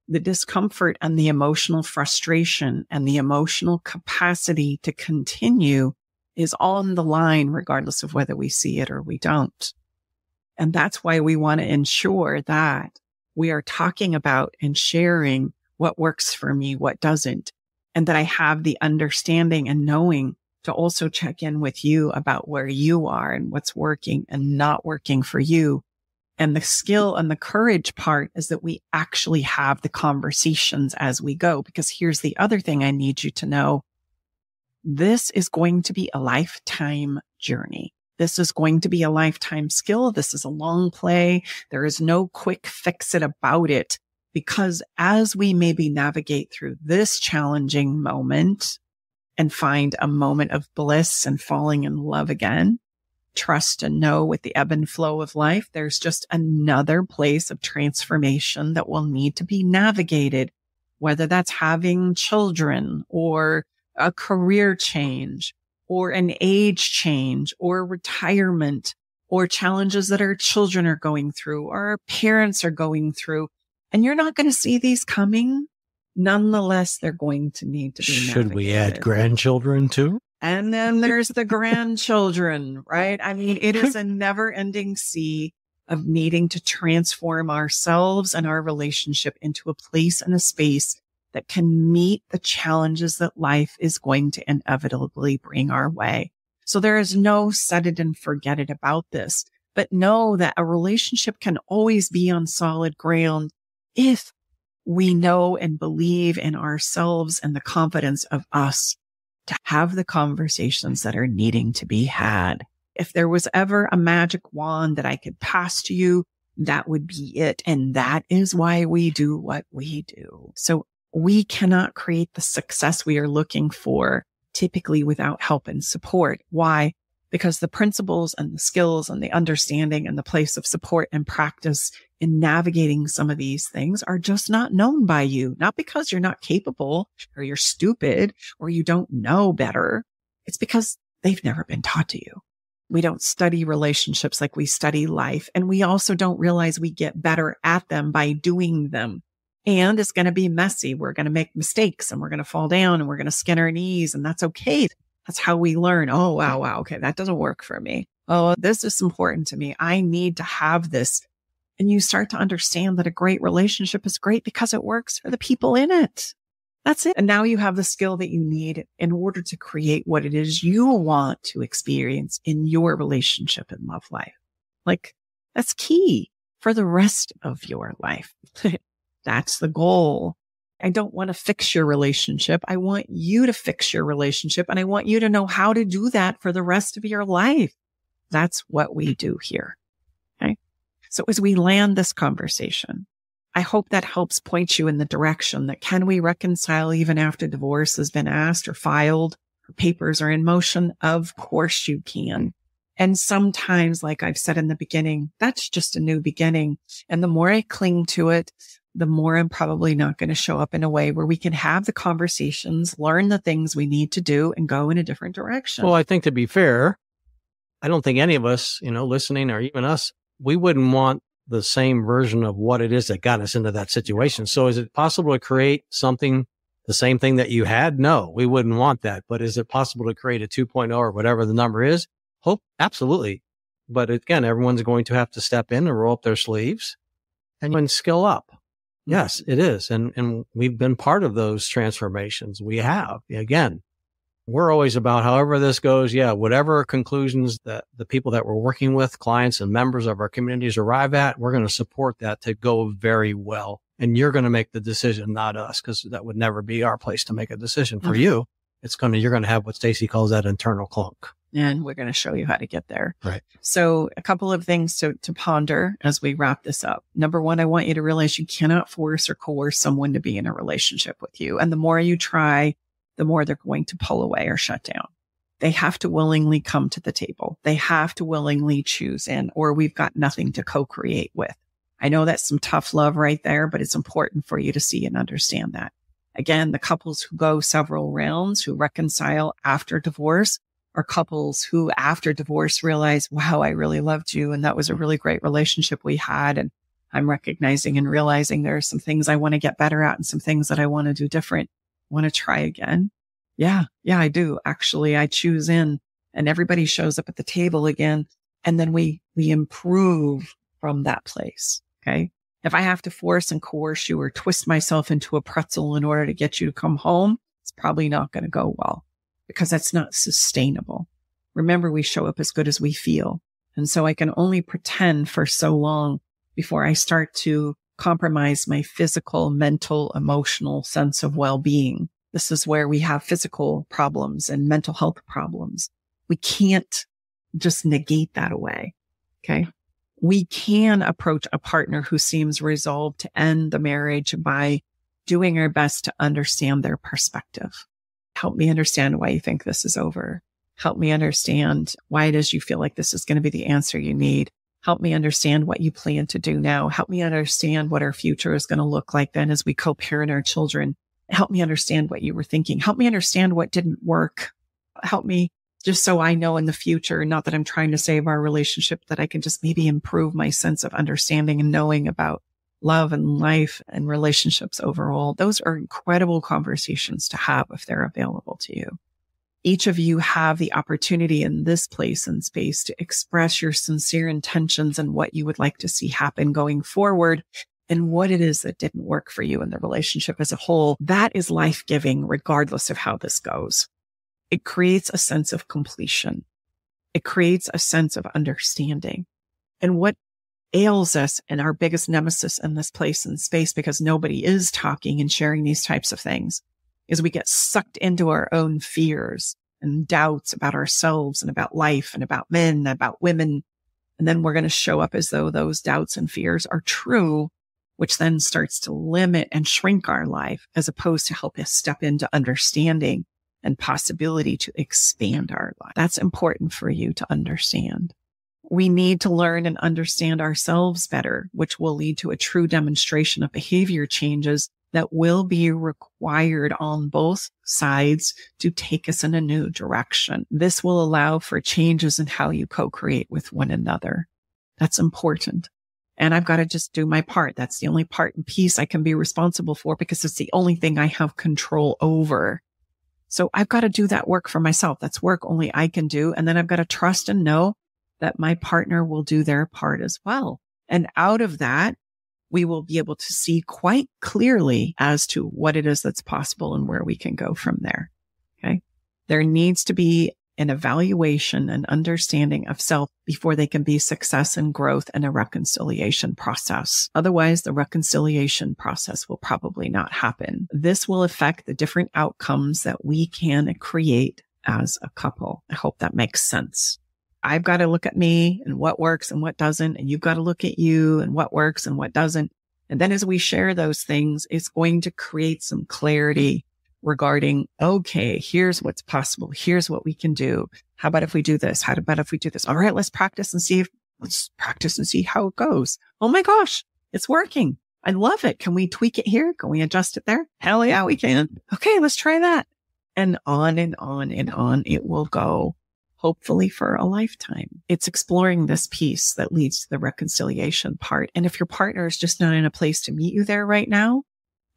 the discomfort and the emotional frustration and the emotional capacity to continue is on the line, regardless of whether we see it or we don't. And that's why we want to ensure that we are talking about and sharing what works for me, what doesn't, and that I have the understanding and knowing to also check in with you about where you are and what's working and not working for you. And the skill and the courage part is that we actually have the conversations as we go. Because here's the other thing I need you to know. This is going to be a lifetime journey. This is going to be a lifetime skill. This is a long play. There is no quick fix it about it, because as we maybe navigate through this challenging moment and find a moment of bliss and falling in love again, trust and know with the ebb and flow of life, there's just another place of transformation that will need to be navigated, whether that's having children or a career change or an age change or retirement or challenges that our children are going through or our parents are going through. And you're not going to see these coming. Nonetheless, they're going to need to be navigated. Should we add grandchildren too? And then there's the grandchildren, right? I mean, it is a never ending sea of needing to transform ourselves and our relationship into a place and a space that can meet the challenges that life is going to inevitably bring our way. So there is no set it and forget it about this, but know that a relationship can always be on solid ground if we know and believe in ourselves and the confidence of us to have the conversations that are needing to be had. If there was ever a magic wand that I could pass to you, that would be it. And that is why we do what we do. So we cannot create the success we are looking for typically without help and support. Why? Because the principles and the skills and the understanding and the place of support and practice in navigating some of these things are just not known by you. Not because you're not capable or you're stupid or you don't know better. It's because they've never been taught to you. We don't study relationships like we study life. And we also don't realize we get better at them by doing them. And it's going to be messy. We're going to make mistakes and we're going to fall down and we're going to skin our knees. And that's okay. That's how we learn. Oh, wow. Okay. That doesn't work for me. Oh, this is important to me. I need to have this. And you start to understand that a great relationship is great because it works for the people in it. That's it. And now you have the skill that you need in order to create what it is you want to experience in your relationship and love life. Like, that's key for the rest of your life. That's the goal. I don't want to fix your relationship. I want you to fix your relationship. And I want you to know how to do that for the rest of your life. That's what we do here. Okay. So as we land this conversation, I hope that helps point you in the direction that can we reconcile even after divorce has been asked or filed papers are in motion? Of course you can. And sometimes, like I've said in the beginning, that's just a new beginning. And the more I cling to it, the more I'm probably not going to show up in a way where we can have the conversations, learn the things we need to do, and go in a different direction. Well, I think to be fair, I don't think any of us, listening, or even us, we wouldn't want the same version of what it is that got us into that situation. So is it possible to create something, the same thing that you had? No, we wouldn't want that. But is it possible to create a 2.0 or whatever the number is? Hope, absolutely. But again, everyone's going to have to step in and roll up their sleeves and skill up. Yes, it is. And we've been part of those transformations. We have. Again, we're always about however this goes. Yeah, whatever conclusions that the people that we're working with, clients and members of our communities arrive at, we're going to support that to go very well. And you're going to make the decision, not us, because that would never be our place to make a decision for you. You're going to have what Staci calls that internal clunk. And we're going to show you how to get there. Right. So a couple of things to ponder as we wrap this up. Number one, I want you to realize you cannot force or coerce someone to be in a relationship with you. And the more you try, the more they're going to pull away or shut down. They have to willingly come to the table. They have to willingly choose in, or we've got nothing to co-create with. I know that's some tough love right there, but it's important for you to see and understand that. Again, the couples who go several rounds, who reconcile after divorce, or couples who after divorce realize, wow, I really loved you. And that was a really great relationship we had. And I'm recognizing and realizing there are some things I want to get better at and some things that I want to do different. Want to try again? Yeah, I do. Actually, I choose in, and everybody shows up at the table again. And then we improve from that place. Okay. If I have to force and coerce you or twist myself into a pretzel in order to get you to come home, it's probably not going to go well, because that's not sustainable. Remember, we show up as good as we feel. And so I can only pretend for so long before I start to compromise my physical, mental, emotional sense of well-being. This is where we have physical problems and mental health problems. We can't just negate that away. Okay. We can approach a partner who seems resolved to end the marriage by doing our best to understand their perspective. Help me understand why you think this is over. Help me understand why it is you feel like this is going to be the answer you need. Help me understand what you plan to do now. Help me understand what our future is going to look like then as we co-parent our children. Help me understand what you were thinking. Help me understand what didn't work. Help me just so I know in the future, not that I'm trying to save our relationship, that I can just maybe improve my sense of understanding and knowing about love and life and relationships overall. Those are incredible conversations to have if they're available to you. Each of you have the opportunity in this place and space to express your sincere intentions and what you would like to see happen going forward and what it is that didn't work for you in the relationship as a whole. That is life-giving regardless of how this goes. It creates a sense of completion. It creates a sense of understanding. And what ails us and our biggest nemesis in this place and space, because nobody is talking and sharing these types of things, is we get sucked into our own fears and doubts about ourselves and about life and about men, and about women. And then we're going to show up as though those doubts and fears are true, which then starts to limit and shrink our life as opposed to help us step into understanding and possibility to expand our life. That's important for you to understand. We need to learn and understand ourselves better, which will lead to a true demonstration of behavior changes that will be required on both sides to take us in a new direction. This will allow for changes in how you co-create with one another. That's important. And I've got to just do my part. That's the only part and piece I can be responsible for, because it's the only thing I have control over. So I've got to do that work for myself. That's work only I can do. And then I've got to trust and know that my partner will do their part as well. And out of that, we will be able to see quite clearly as to what it is that's possible and where we can go from there. Okay. There needs to be an evaluation and understanding of self before they can be success and growth and a reconciliation process. Otherwise, the reconciliation process will probably not happen. This will affect the different outcomes that we can create as a couple. I hope that makes sense. I've got to look at me and what works and what doesn't. And you've got to look at you and what works and what doesn't. And then as we share those things, it's going to create some clarity regarding, okay, here's what's possible. Here's what we can do. How about if we do this? How about if we do this? All right, let's practice and see how it goes. Oh my gosh, it's working. I love it. Can we tweak it here? Can we adjust it there? Hell yeah, we can. Okay, let's try that. And on and on and on it will go, hopefully for a lifetime. It's exploring this piece that leads to the reconciliation part. And if your partner is just not in a place to meet you there right now,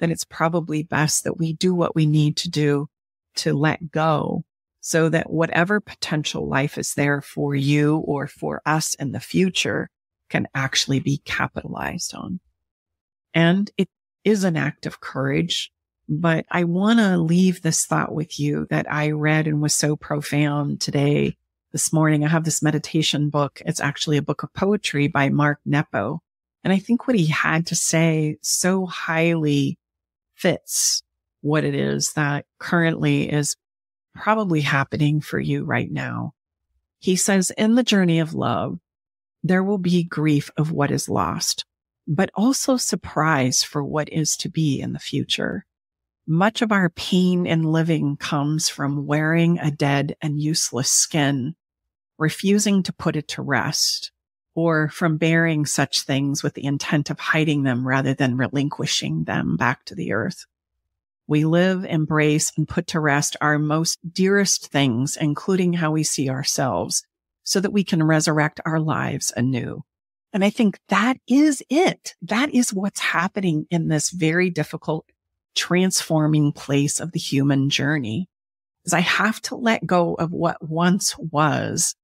then it's probably best that we do what we need to do to let go so that whatever potential life is there for you or for us in the future can actually be capitalized on. And it is an act of courage, but I want to leave this thought with you that I read and was so profound this morning. I have this meditation book. It's actually a book of poetry by Mark Nepo. And I think what he had to say so highly fits what it is that currently is probably happening for you right now. He says, in the journey of love, there will be grief of what is lost, but also surprise for what is to be in the future. Much of our pain in living comes from wearing a dead and useless skin, refusing to put it to rest, or from bearing such things with the intent of hiding them rather than relinquishing them back to the earth. We live, embrace, and put to rest our most dearest things, including how we see ourselves, so that we can resurrect our lives anew. And I think that is it. That is what's happening in this very difficult, transforming place of the human journey. Is I have to let go of what once was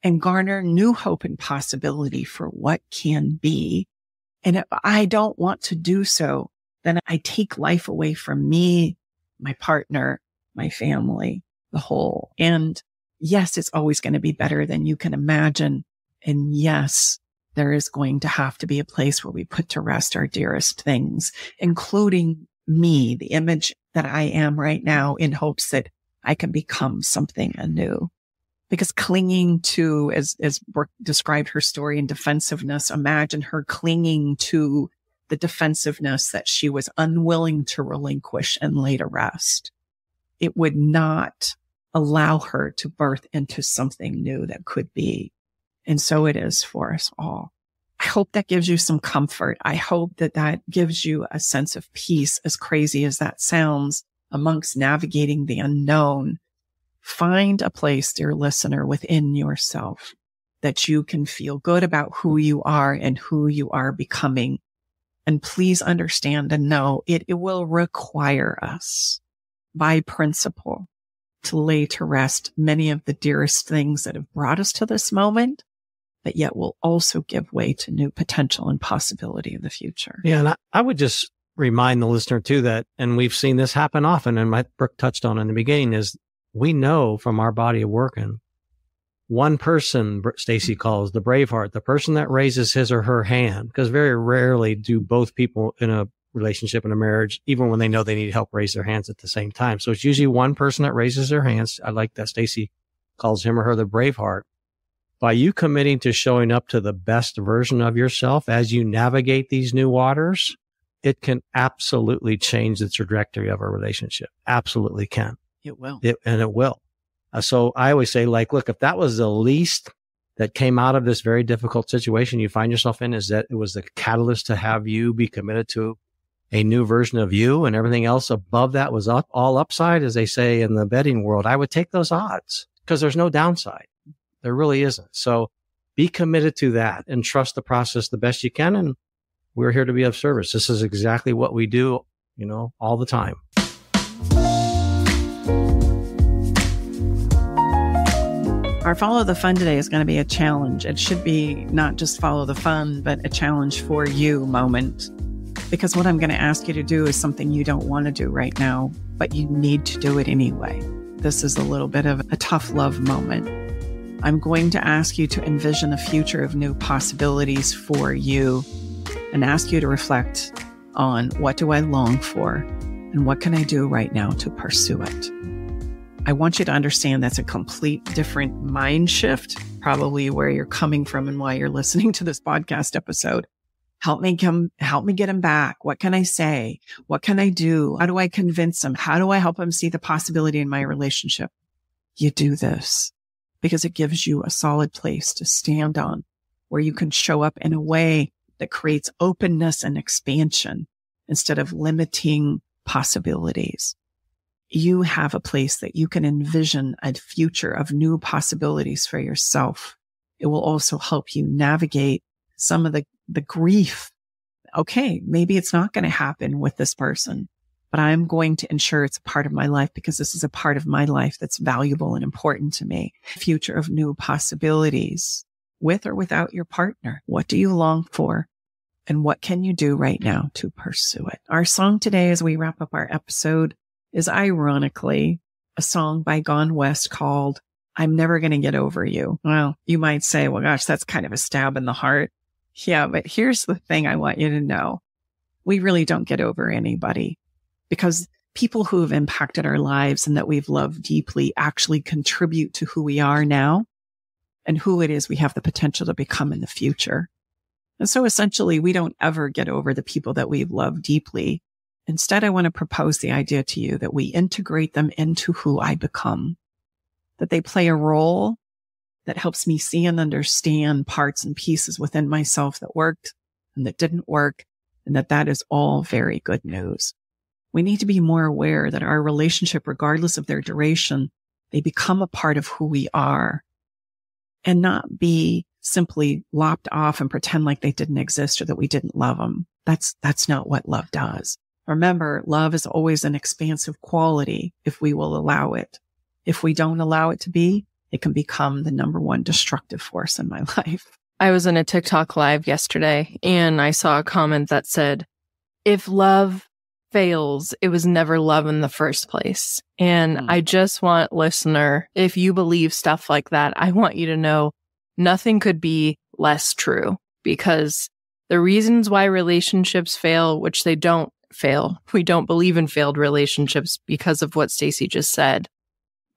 and garner new hope and possibility for what can be. And if I don't want to do so, then I take life away from me, my partner, my family, the whole. And yes, it's always going to be better than you can imagine. And yes, there is going to have to be a place where we put to rest our dearest things, including me, the image that I am right now, in hopes that I can become something anew. Because clinging to, as Brooke described her story in defensiveness, imagine her clinging to the defensiveness that she was unwilling to relinquish and lay to rest. It would not allow her to birth into something new that could be. And so it is for us all. I hope that gives you some comfort. I hope that that gives you a sense of peace, as crazy as that sounds, amongst navigating the unknown. Find a place, dear listener, within yourself that you can feel good about who you are and who you are becoming. And please understand and know it will require us by principle to lay to rest many of the dearest things that have brought us to this moment, but yet will also give way to new potential and possibility in the future. Yeah. And I would just remind the listener too that, and we've seen this happen often, and Brooke touched on in the beginning, is we know from our body of working, one person, Staci calls the Braveheart, the person that raises his or her hand, because very rarely do both people in a relationship, in a marriage, even when they know they need help, raise their hands at the same time. So it's usually one person that raises their hands. I like that Staci calls him or her the Braveheart. By you committing to showing up to the best version of yourself as you navigate these new waters, it can absolutely change the trajectory of a relationship. Absolutely can. It will. And it will. So I always say, like, look, if that was the least that came out of this very difficult situation you find yourself in, is that it was the catalyst to have you be committed to a new version of you, and everything else above that was all upside, as they say in the betting world, I would take those odds because there's no downside. There really isn't. So be committed to that and trust the process the best you can. And we're here to be of service. This is exactly what we do, all the time. Our Follow the Fun today is going to be a challenge. It should be not just follow the fun, but a challenge for you moment. Because what I'm going to ask you to do is something you don't want to do right now, but you need to do it anyway. This is a little bit of a tough love moment. I'm going to ask you to envision a future of new possibilities for you and ask you to reflect on what do I long for and what can I do right now to pursue it. I want you to understand that's a complete different mind shift, probably where you're coming from and why you're listening to this podcast episode. Help me get him back. What can I say? What can I do? How do I convince him? How do I help him see the possibility in my relationship? You do this because it gives you a solid place to stand on where you can show up in a way that creates openness and expansion instead of limiting possibilities. You have a place that you can envision a future of new possibilities for yourself. It will also help you navigate some of the grief. Okay, maybe it's not going to happen with this person, but I'm going to ensure it's a part of my life because this is a part of my life that's valuable and important to me. Future of new possibilities with or without your partner. What do you long for? And what can you do right now to pursue it? Our song today, as we wrap up our episode, is ironically a song by Gone West called I'm Never Gonna Get Over You. Well, you might say, well, gosh, that's kind of a stab in the heart. Yeah, but here's the thing I want you to know. We really don't get over anybody because people who have impacted our lives and that we've loved deeply actually contribute to who we are now and who it is we have the potential to become in the future. And so essentially, we don't ever get over the people that we've loved deeply. Instead, I want to propose the idea to you that we integrate them into who I become, that they play a role that helps me see and understand parts and pieces within myself that worked and that didn't work, and that is all very good news. We need to be more aware that our relationship, regardless of their duration, they become a part of who we are and not be simply lopped off and pretend like they didn't exist or that we didn't love them. That's not what love does. Remember, love is always an expansive quality if we will allow it. If we don't allow it to be, it can become the number one destructive force in my life. I was in a TikTok live yesterday and I saw a comment that said, if love fails, it was never love in the first place. And I just want, listener, if you believe stuff like that, I want you to know nothing could be less true, because the reasons why relationships fail, which they don't fail, we don't believe in failed relationships because of what Staci just said.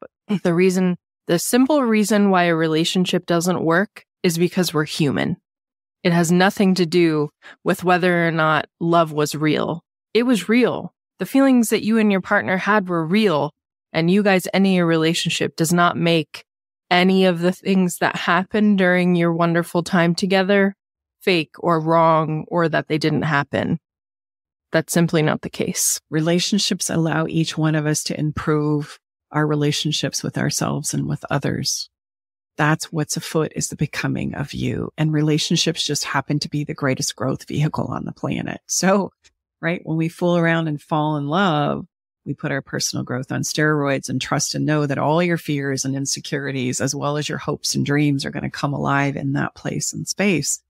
But the simple reason why a relationship doesn't work is because we're human. It has nothing to do with whether or not love was real. It was real. The feelings that you and your partner had were real, and you guys ending your relationship does not make any of the things that happened during your wonderful time together fake or wrong or that they didn't happen. That's simply not the case. Relationships allow each one of us to improve our relationships with ourselves and with others. That's what's afoot, is the becoming of you. And relationships just happen to be the greatest growth vehicle on the planet. So, right, when we fool around and fall in love, we put our personal growth on steroids and trust and know that all your fears and insecurities, as well as your hopes and dreams, are going to come alive in that place and space.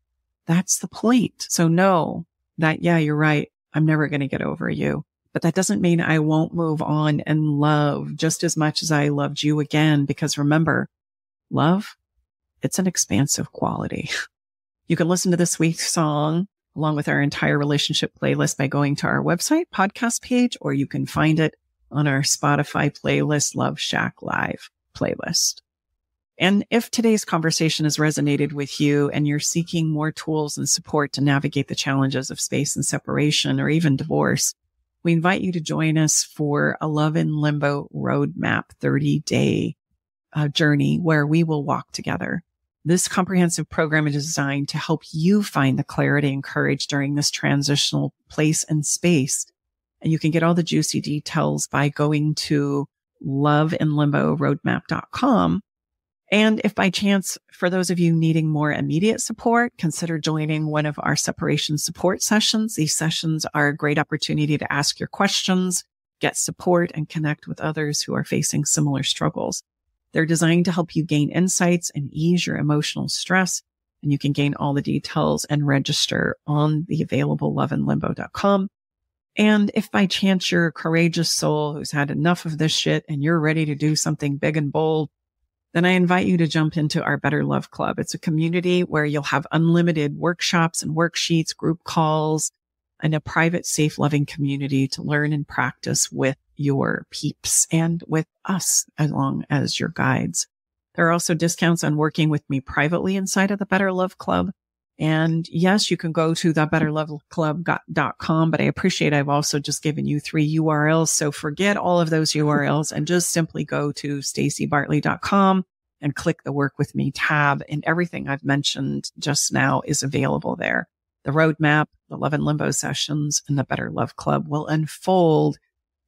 That's the point. So know that, yeah, you're right. I'm never going to get over you. But that doesn't mean I won't move on and love just as much as I loved you again. Because remember, love, it's an expansive quality. You can listen to this week's song along with our entire relationship playlist by going to our website podcast page, or you can find it on our Spotify playlist, Love Shack Live playlist. And if today's conversation has resonated with you and you're seeking more tools and support to navigate the challenges of space and separation or even divorce, we invite you to join us for a Love in Limbo Roadmap 30-day journey where we will walk together. This comprehensive program is designed to help you find the clarity and courage during this transitional place and space. And you can get all the juicy details by going to loveinlimbo.roadmap.com. And if by chance, for those of you needing more immediate support, consider joining one of our separation support sessions. These sessions are a great opportunity to ask your questions, get support, and connect with others who are facing similar struggles. They're designed to help you gain insights and ease your emotional stress. And you can gain all the details and register on the available loveinlimbo.com. And if by chance you're a courageous soul who's had enough of this shit and you're ready to do something big and bold, then I invite you to jump into our Better Love Club. It's a community where you'll have unlimited workshops and worksheets, group calls, and a private, safe, loving community to learn and practice with your peeps and with us along as your guides. There are also discounts on working with me privately inside of the Better Love Club. And yes, you can go to thebetterloveclub.com, but I appreciate I've also just given you 3 URLs. So forget all of those URLs and just simply go to stacibartley.com and click the Work With Me tab, and everything I've mentioned just now is available there. The roadmap, the Love and Limbo sessions, and the Better Love Club will unfold,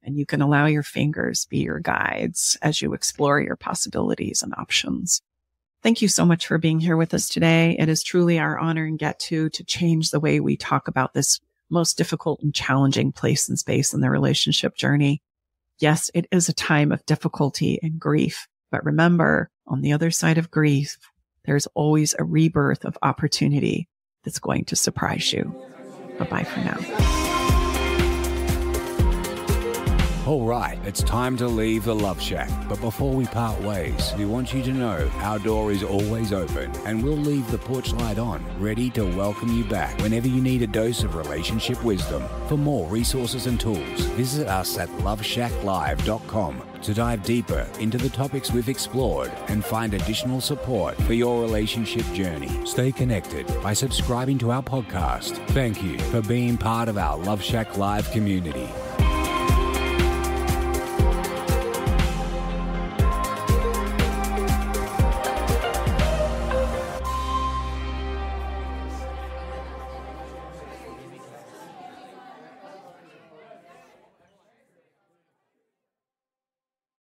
and you can allow your fingers be your guides as you explore your possibilities and options. Thank you so much for being here with us today. It is truly our honor and get to change the way we talk about this most difficult and challenging place and space in the relationship journey. Yes, it is a time of difficulty and grief, but remember, on the other side of grief, there's always a rebirth of opportunity that's going to surprise you. Bye-bye for now. All right, it's time to leave the Love Shack. But before we part ways, we want you to know our door is always open and we'll leave the porch light on, ready to welcome you back whenever you need a dose of relationship wisdom. For more resources and tools, visit us at loveshacklive.com to dive deeper into the topics we've explored and find additional support for your relationship journey. Stay connected by subscribing to our podcast. Thank you for being part of our Love Shack Live community.